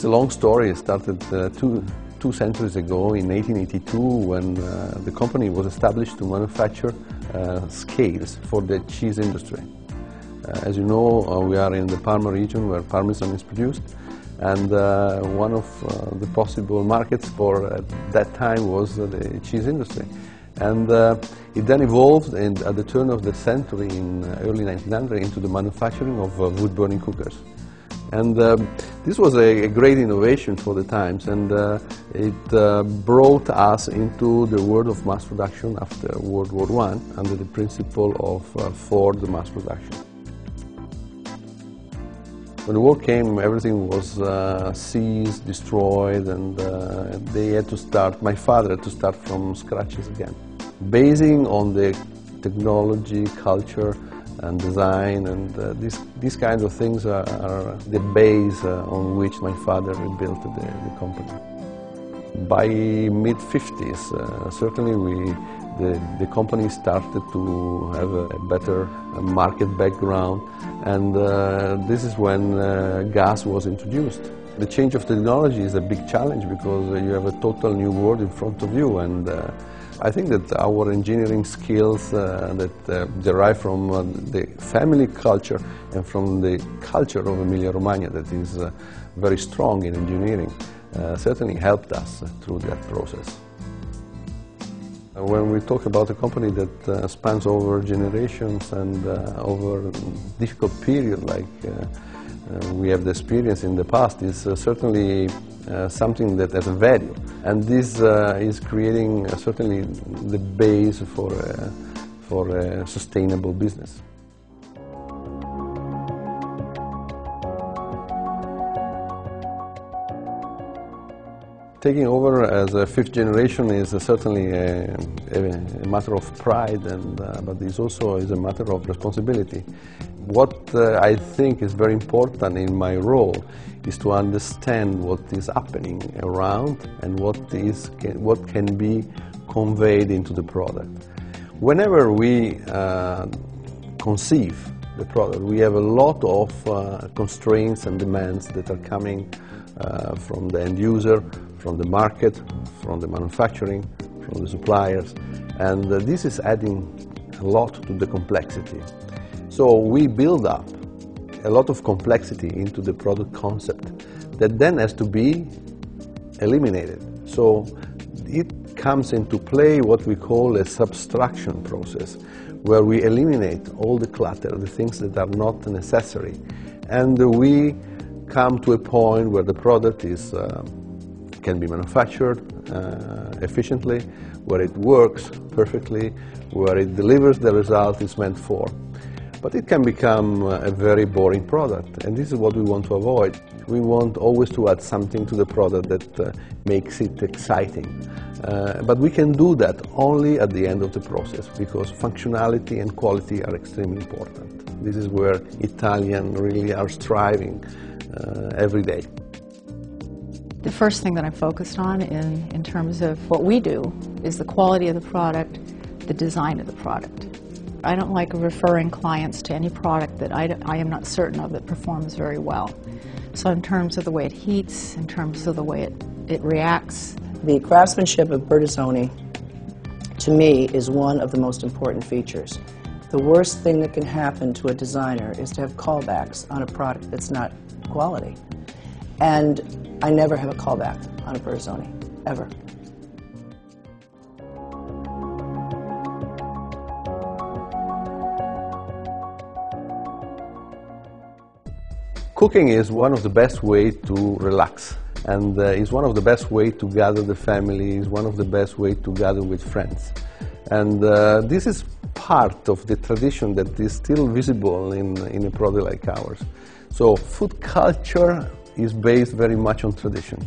a long story. It started two centuries ago in 1882 when the company was established to manufacture scales for the cheese industry. As you know, we are in the Parma region where Parmesan is produced, and one of the possible markets for at that time was the cheese industry. And it then evolved at the turn of the century in early 1900 into the manufacturing of wood-burning cookers. And this was a great innovation for the times, and it brought us into the world of mass production after World War I under the principle of Ford mass production. When the war came, everything was seized, destroyed, and they had to start, my father had to start from scratches again. Basing on the technology, culture, and design, and these kinds of things are the base on which my father rebuilt the company. By mid-50s, certainly the company started to have a better market background, and this is when gas was introduced. The change of technology is a big challenge because you have a total new world in front of you, and I think that our engineering skills that derive from the family culture and from the culture of Emilia-Romagna that is very strong in engineering certainly helped us through that process. When we talk about a company that spans over generations and over a difficult period like we have the experience in the past, is certainly something that has a value, and this is creating certainly the base for a sustainable business. Taking over as a fifth generation is certainly a matter of pride, but it also is a matter of responsibility. What I think is very important in my role is to understand what is happening around and what can be conveyed into the product. Whenever we conceive the product, we have a lot of constraints and demands that are coming from the end user, from the market, from the manufacturing, from the suppliers, and this is adding a lot to the complexity. So we build up a lot of complexity into the product concept that then has to be eliminated. So it comes into play what we call a subtraction process, where we eliminate all the clutter, the things that are not necessary, and we come to a point where the product can be manufactured efficiently, where it works perfectly, where it delivers the result it's meant for. But it can become a very boring product, and this is what we want to avoid. We want always to add something to the product that makes it exciting. But we can do that only at the end of the process, because functionality and quality are extremely important. This is where Italians really are striving every day. The first thing that I'm focused on in terms of what we do is the quality of the product, the design of the product. I don't like referring clients to any product that I am not certain of that performs very well. So in terms of the way it heats, in terms of the way it reacts. The craftsmanship of Bertazzoni, to me, is one of the most important features. The worst thing that can happen to a designer is to have callbacks on a product that's not quality. And I never have a callback on a Bertazzoni, ever. Cooking is one of the best ways to relax, and is one of the best ways to gather the family, is one of the best ways to gather with friends. And this is part of the tradition that is still visible in a product like ours. So food culture is based very much on tradition,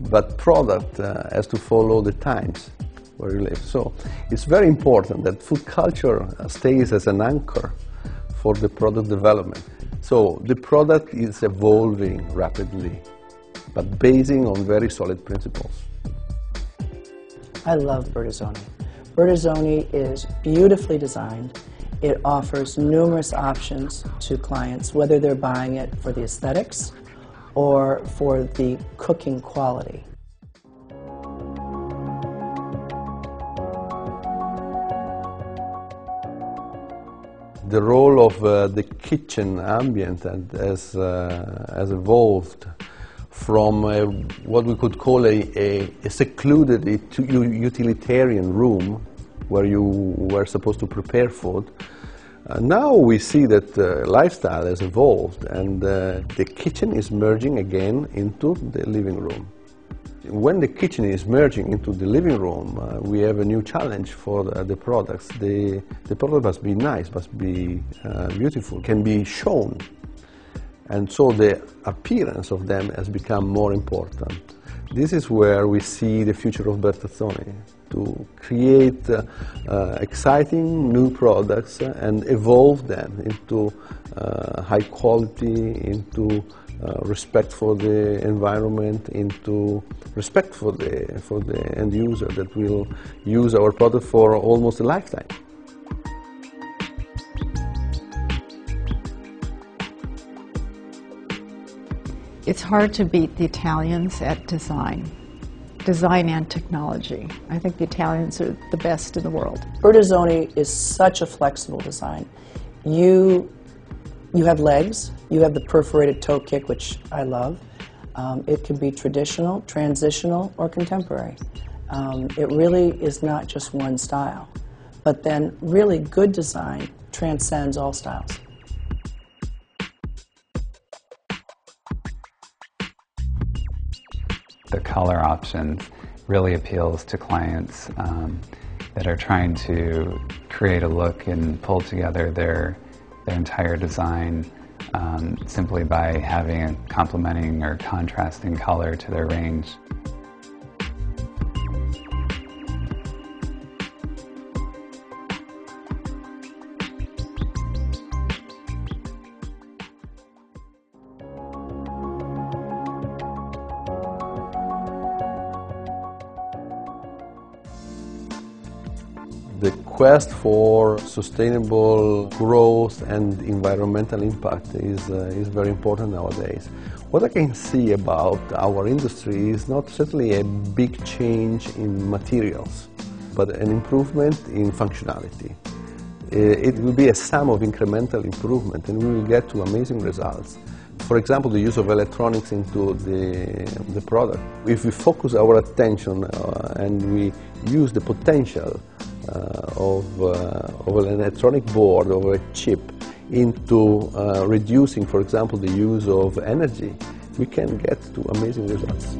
but product has to follow the times where you live. So it's very important that food culture stays as an anchor for the product development. So the product is evolving rapidly, but basing on very solid principles. I love Bertazzoni. Bertazzoni is beautifully designed. It offers numerous options to clients, whether they're buying it for the aesthetics or for the cooking quality. The role of the kitchen ambient has evolved from what we could call a secluded utilitarian room where you were supposed to prepare food. Now we see that lifestyle has evolved, and the kitchen is merging again into the living room. When the kitchen is merging into the living room, we have a new challenge for the products. The product must be nice, must be beautiful, can be shown. And so the appearance of them has become more important. This is where we see the future of Bertazzoni, to create exciting new products and evolve them into high quality, into respect for the environment, into respect for the end user that will use our product for almost a lifetime. It's hard to beat the Italians at design and technology. I think the Italians are the best in the world. Bertazzoni is such a flexible design. You have legs, you have the perforated toe kick, which I love. It can be traditional, transitional, or contemporary. It really is not just one style, but then really good design transcends all styles. The color options really appeals to clients that are trying to create a look and pull together their entire design simply by having a complementing or contrasting color to their range. The quest for sustainable growth and environmental impact is very important nowadays. What I can see about our industry is not certainly a big change in materials, but an improvement in functionality. It will be a sum of incremental improvement, and we will get to amazing results. For example, the use of electronics into the product. If we focus our attention and we use the potential of an electronic board or a chip into reducing, for example, the use of energy, we can get to amazing results.